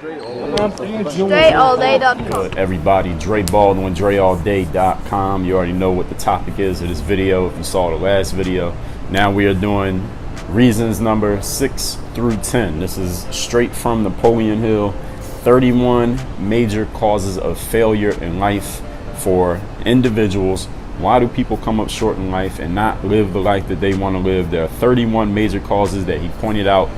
DreAllDay.com. Good, everybody. Dre Baldwin, DreAllDay.com. You already know what the topic is of this video if you saw the last video. Now we are doing reasons number 6 through 10. This is straight from Napoleon Hill. 31 major causes of failure in life for individuals. Why do people come up short in life and not live the life that they want to live? There are 31 major causes that he pointed out.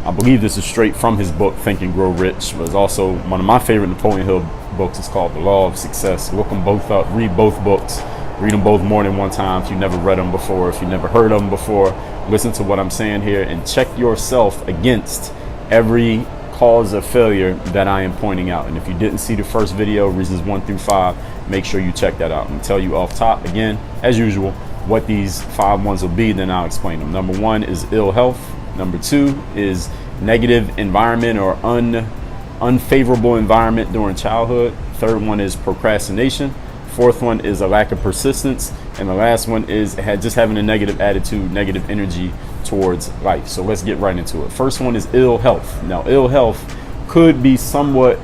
I believe this is straight from his book, Think and Grow Rich. But it's also one of my favorite Napoleon Hill books. It's called The Law of Success. Look them both up, read both books, read them both more than one time if you never read them before, if you never heard them before. Listen to what I'm saying here and check yourself against every cause of failure that I am pointing out. And if you didn't see the first video, reasons 1 through 5, make sure you check that out. And tell you off top again, as usual, what these 5 ones will be, then I'll explain them. Number 1 is ill health. Number 2 is negative environment or unfavorable environment during childhood. Third one is procrastination. Fourth one is a lack of persistence. And the last one is just having a negative attitude, negative energy towards life. So let's get right into it. First one is ill health. Now, ill health could be somewhat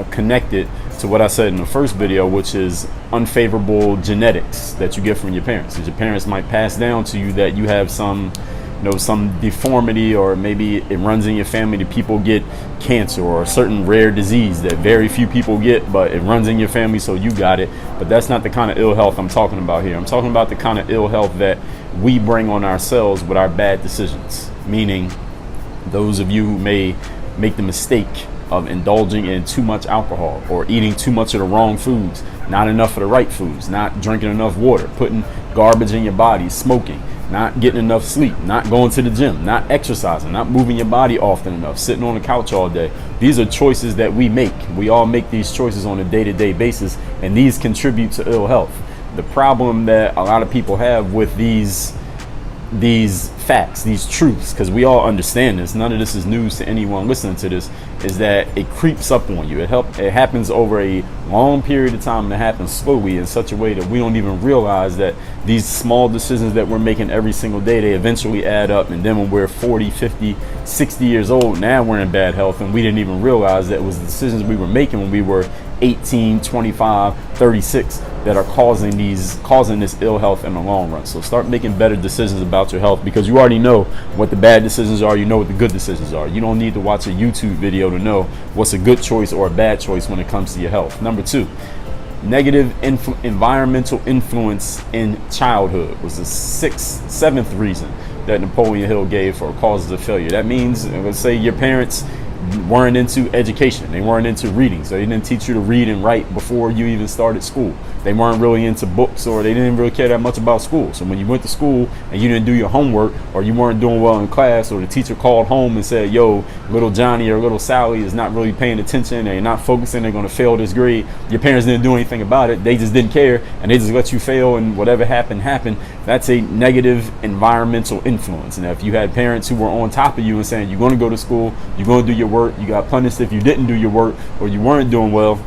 connected to what I said in the first video, which is unfavorable genetics that you get from your parents. Your parents might pass down to you that you have some deformity, or maybe it runs in your family that people get cancer or a certain rare disease that very few people get, but it runs in your family, so you got it. But that's not the kind of ill health I'm talking about here. I'm talking about the kind of ill health that we bring on ourselves with our bad decisions, meaning those of you who may make the mistake of indulging in too much alcohol or eating too much of the wrong foods, not enough of the right foods, not drinking enough water, putting garbage in your body, smoking, not getting enough sleep, not going to the gym, not exercising, not moving your body often enough, sitting on the couch all day. These are choices that we make. We all make these choices on a day-to-day basis, and these contribute to ill health. The problem that a lot of people have with these facts, these truths, because we all understand this, none of this is news to anyone listening to this, is that it creeps up on you. It happens over a long period of time, and it happens slowly in such a way that we don't even realize that these small decisions that we're making every single day, they eventually add up. And then when we're 40, 50, 60 years old, now we're in bad health, and we didn't even realize that it was the decisions we were making when we were 18, 25, 36 that are causing this ill health in the long run. So start making better decisions about your health, because you already know what the bad decisions are. You know what the good decisions are. You don't need to watch a YouTube video to know what's a good choice or a bad choice when it comes to your health. Number 2, negative environmental influence in childhood was the seventh reason that Napoleon Hill gave for causes of failure. That means, let's say your parents weren't into education, they weren't into reading, so they didn't teach you to read and write before you even started school. They weren't really into books, or they didn't really care that much about school. So when you went to school and you didn't do your homework, or you weren't doing well in class, or the teacher called home and said, yo, little Johnny or little Sally is not really paying attention, they're not focusing, they're going to fail this grade, your parents didn't do anything about it. They just didn't care, and they just let you fail, and whatever happened. That's a negative environmental influence. And if you had parents who were on top of you and saying, you're going to go to school, you're going to do your work, you got punished if you didn't do your work, or you weren't doing well,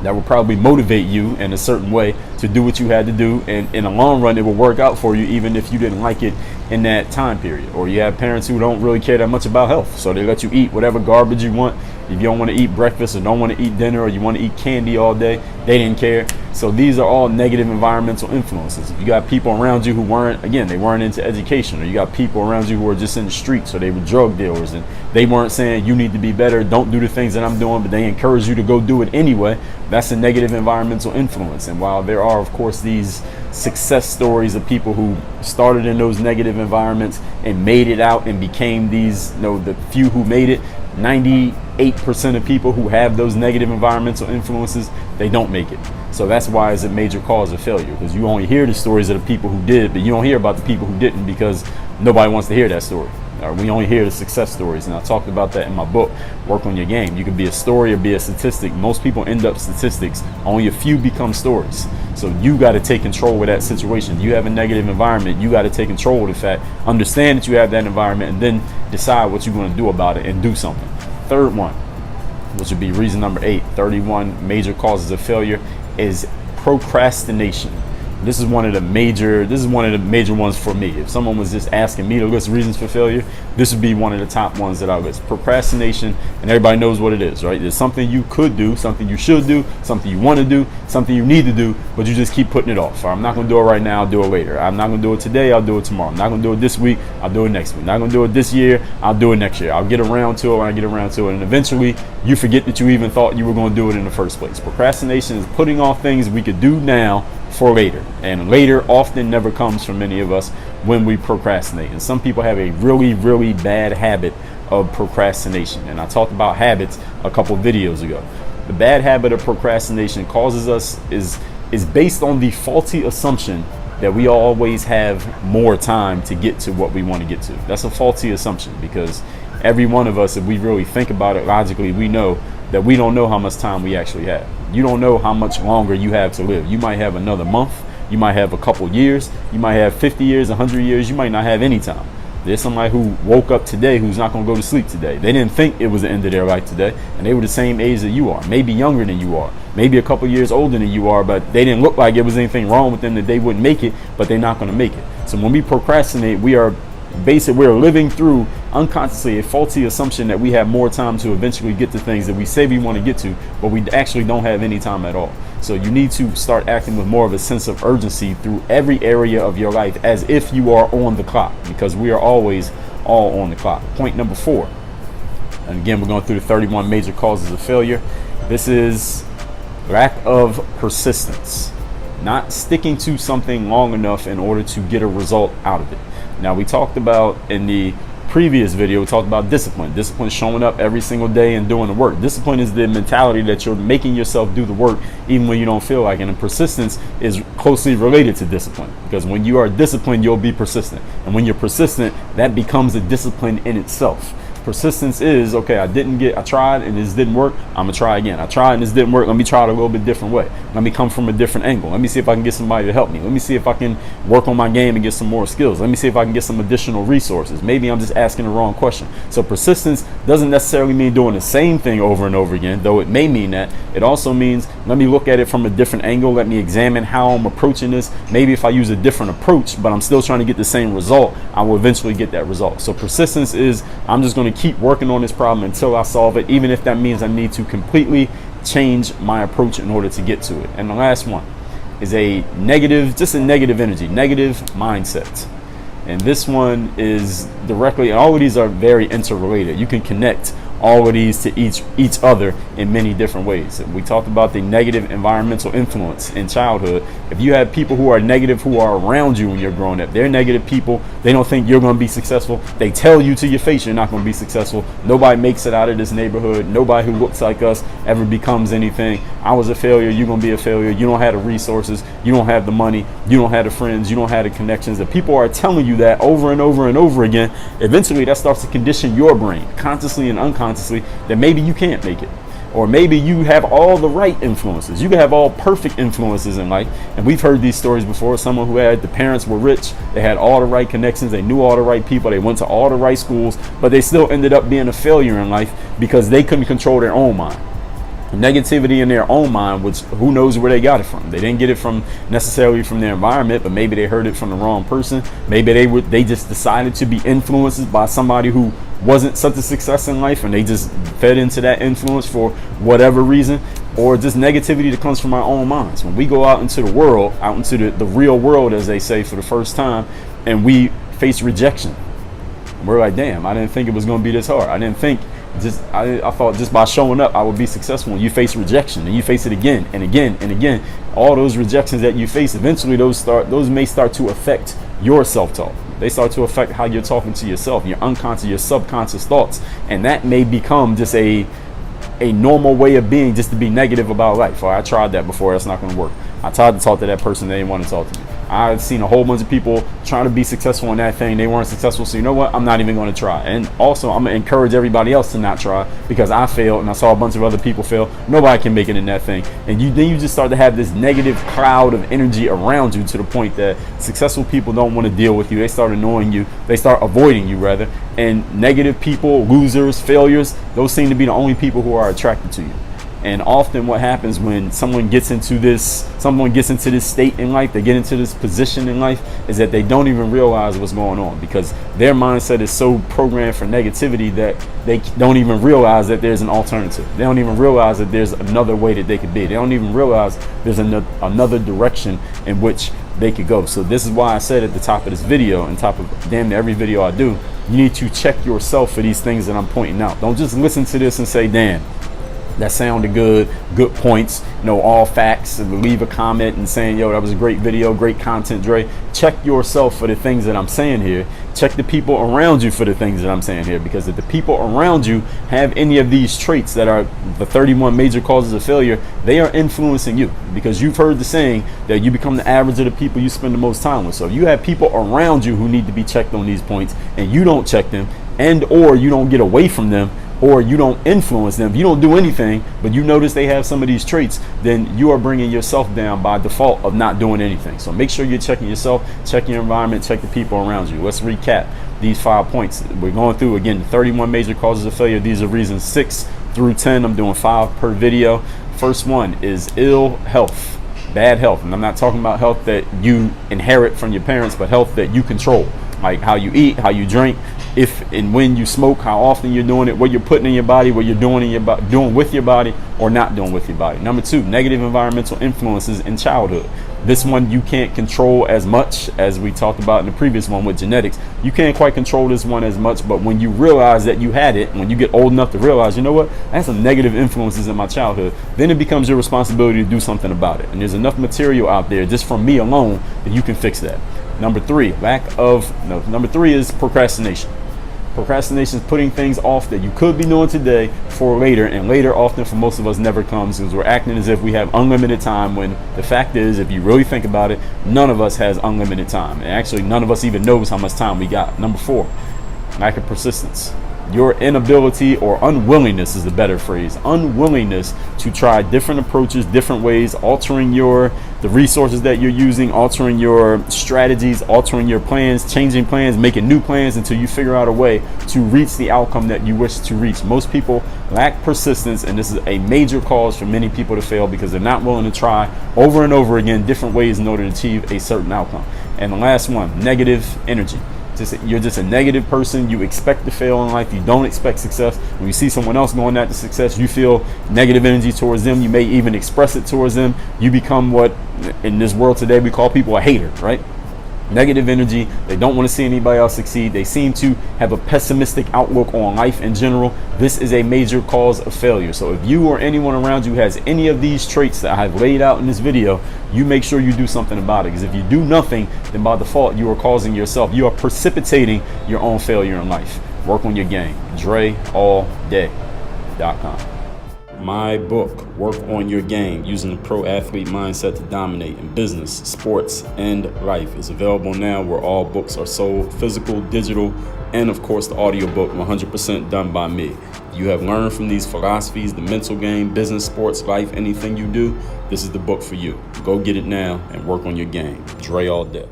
that will probably motivate you in a certain way to do what you had to do, and in the long run it will work out for you even if you didn't like it in that time period. Or you have parents who don't really care that much about health, so they let you eat whatever garbage you want. If you don't want to eat breakfast, or don't want to eat dinner, or you want to eat candy all day, they didn't care. So these are all negative environmental influences. If you got people around you who weren't into education, or you got people around you who were just in the streets, or they were drug dealers, and they weren't saying you need to be better, don't do the things that I'm doing, but they encourage you to go do it anyway, that's a negative environmental influence. And while there are, of course, these success stories of people who started in those negative environments and made it out and became these, the few who made it, 98% of people who have those negative environmental influences, they don't make it. So that's why it's a major cause of failure, because you only hear the stories of the people who did, but you don't hear about the people who didn't, because nobody wants to hear that story. We only hear the success stories, and I talked about that in my book, Work on Your Game. You can be a story or be a statistic. Most people end up statistics. Only a few become stories. So you got to take control of that situation. You have a negative environment, you got to take control of the fact, understand that you have that environment, and then decide what you're going to do about it and do something. Third one, which would be reason number 8, 31 major causes of failure, is procrastination. This is one of the major ones for me. If someone was just asking me to list reasons for failure, this would be one of the top ones that I list. Procrastination, and everybody knows what it is, right? There's something you could do, something you should do, something you want to do, something you need to do, but you just keep putting it off. I'm not going to do it right now, I'll do it later. I'm not going to do it today, I'll do it tomorrow. I'm not going to do it this week, I'll do it next week. I'm not going to do it this year, I'll do it next year. I'll get around to it when I get around to it, and eventually you forget that you even thought you were going to do it in the first place. Procrastination is putting off things we could do now for later, and later often never comes for many of us when we procrastinate. And some people have a really bad habit of procrastination, and I talked about habits a couple videos ago. The bad habit of procrastination causes us is based on the faulty assumption that we always have more time to get to what we want to get to. That's a faulty assumption, because every one of us, if we really think about it logically, we know that we don't know how much time we actually have. You don't know how much longer you have to live. You might have another month, you might have a couple years, you might have 50 years, 100 years, you might not have any time. There's somebody who woke up today who's not going to go to sleep today. They didn't think it was the end of their life today, and they were the same age that you are, maybe younger than you are, maybe a couple years older than you are, but they didn't look like it was anything wrong with them, that they wouldn't make it, but they're not going to make it. So when we procrastinate, we're living through unconsciously a faulty assumption that we have more time to eventually get to things that we say we want to get to, but we actually don't have any time at all. So you need to start acting with more of a sense of urgency through every area of your life, as if you are on the clock, because we are always all on the clock. Point number 4, and again, we're going through the 31 major causes of failure. This is lack of persistence, not sticking to something long enough in order to get a result out of it. Now, we talked about in the previous video, we talked about discipline. Discipline is showing up every single day and doing the work. Discipline is the mentality that you're making yourself do the work even when you don't feel like it. And persistence is closely related to discipline, because when you are disciplined, you'll be persistent. And when you're persistent, that becomes a discipline in itself. Persistence is, okay, I tried and this didn't work, I'm gonna try again. I tried and this didn't work, let me try it a little bit different way. Let me come from a different angle. Let me see if I can get somebody to help me. Let me see if I can work on my game and get some more skills. Let me see if I can get some additional resources. Maybe I'm just asking the wrong question. So persistence doesn't necessarily mean doing the same thing over and over again, though it may mean that. It also means, let me look at it from a different angle. Let me examine how I'm approaching this. Maybe if I use a different approach, but I'm still trying to get the same result, I will eventually get that result. So persistence is, I'm just going to keep working on this problem until I solve it, even if that means I need to completely change my approach in order to get to it. And the last one is a negative energy, negative mindset. And this one is directly, and all of these are very interrelated. You can connect all of these to each other in many different ways. We talked about the negative environmental influence in childhood. If you have people who are negative who are around you when you're growing up, they're negative people. They don't think you're going to be successful. They tell you to your face you're not going to be successful. Nobody makes it out of this neighborhood. Nobody who looks like us ever becomes anything. I was a failure. You're going to be a failure. You don't have the resources. You don't have the money. You don't have the friends. You don't have the connections. The people are telling you that over and over and over again. Eventually that starts to condition your brain, consciously and unconsciously, that maybe you can't make it, or maybe you have all the right influences. You can have all perfect influences in life, and we've heard these stories before. Someone who had, the parents were rich, they had all the right connections, they knew all the right people, they went to all the right schools, but they still ended up being a failure in life because they couldn't control their own mind. Negativity in their own mind, which who knows where they got it from. They didn't get it from necessarily from their environment, but maybe they heard it from the wrong person. Maybe they just decided to be influenced by somebody who wasn't such a success in life, and they just fed into that influence for whatever reason, or just negativity that comes from our own minds. When we go out into the world, out into the real world, as they say, for the first time, and we face rejection, we're like, damn, I didn't think it was going to be this hard. I thought just by showing up I would be successful. And you face rejection, and you face it again and again and again. All those rejections that you face, eventually those may start to affect your self-talk. They start to affect how you're talking to yourself, your unconscious, your subconscious thoughts, and that may become just a normal way of being, just to be negative about life. Or I tried that before, that's not going to work. I tried to talk to that person, they didn't want to talk to me. I've seen a whole bunch of people trying to be successful in that thing, they weren't successful, so you know what, I'm not even going to try. And also, I'm going to encourage everybody else to not try, because I failed and I saw a bunch of other people fail. Nobody can make it in that thing. And then you just start to have this negative cloud of energy around you, to the point that successful people don't want to deal with you. They start annoying you, they start avoiding you rather. And negative people, losers, failures, those seem to be the only people who are attracted to you. And often what happens when someone gets into this state in life, they get into this position in life, is that they don't even realize what's going on, because their mindset is so programmed for negativity that they don't even realize that there's an alternative. They don't even realize that there's another way that they could be. They don't even realize there's another direction in which they could go. So this is why I said at the top of this video, and top of damn near every video I do, you need to check yourself for these things that I'm pointing out. Don't just listen to this and say, damn, that sounded good points, all facts, and leave a comment and saying, yo, that was a great video, great content, Dre. Check yourself for the things that I'm saying here. Check the people around you for the things that I'm saying here, because if the people around you have any of these traits that are the 31 major causes of failure, they are influencing you, because you've heard the saying that you become the average of the people you spend the most time with. So if you have people around you who need to be checked on these points and you don't check them, and or you don't get away from them, or you don't influence them, if you don't do anything, but you notice they have some of these traits, then you are bringing yourself down by default of not doing anything. So make sure you're checking yourself, check your environment, check the people around you. Let's recap these 5 points. We're going through, again, 31 major causes of failure. These are reasons 6 through 10. I'm doing 5 per video. First one is ill health, bad health. And I'm not talking about health that you inherit from your parents, but health that you control, like how you eat, how you drink, if and when you smoke, how often you're doing it, what you're putting in your body, what you're doing doing with your body or not doing with your body. Number 2, negative environmental influences in childhood. This one you can't control as much as we talked about in the previous one with genetics. You can't quite control this one as much, but when you realize that you had it, when you get old enough to realize, you know what, I had some negative influences in my childhood, then it becomes your responsibility to do something about it. And there's enough material out there just from me alone that you can fix that. Number 3 is procrastination. Procrastination is putting things off that you could be doing today for later, and later often for most of us never comes, because we're acting as if we have unlimited time, when the fact is, if you really think about it, none of us has unlimited time, and actually none of us even knows how much time we got. Number 4, lack of persistence. Your inability, or unwillingness is the better phrase, unwillingness to try different approaches, different ways, altering the resources that you're using, altering your strategies, altering your plans, changing plans, making new plans until you figure out a way to reach the outcome that you wish to reach. Most people lack persistence, and this is a major cause for many people to fail, because they're not willing to try over and over again different ways in order to achieve a certain outcome. And the last one, negative energy. You're just a negative person. You expect to fail in life. You don't expect success. When you see someone else going after success, you feel negative energy towards them. You may even express it towards them. You become what in this world today we call people a hater, right? Negative energy. They don't want to see anybody else succeed. They seem to have a pessimistic outlook on life in general. This is a major cause of failure. So if you or anyone around you has any of these traits that I've laid out in this video, you make sure you do something about it. Because if you do nothing, then by default, you are causing yourself, you are precipitating your own failure in life. Work on your game. DreAllDay.com. My book, Work on Your Game, Using the Pro Athlete Mindset to Dominate in Business, Sports, and Life, is available now where all books are sold, physical, digital, and of course the audiobook, 100% done by me. You have learned from these philosophies, the mental game, business, sports, life, anything you do, this is the book for you. Go get it now and work on your game. Dre all day.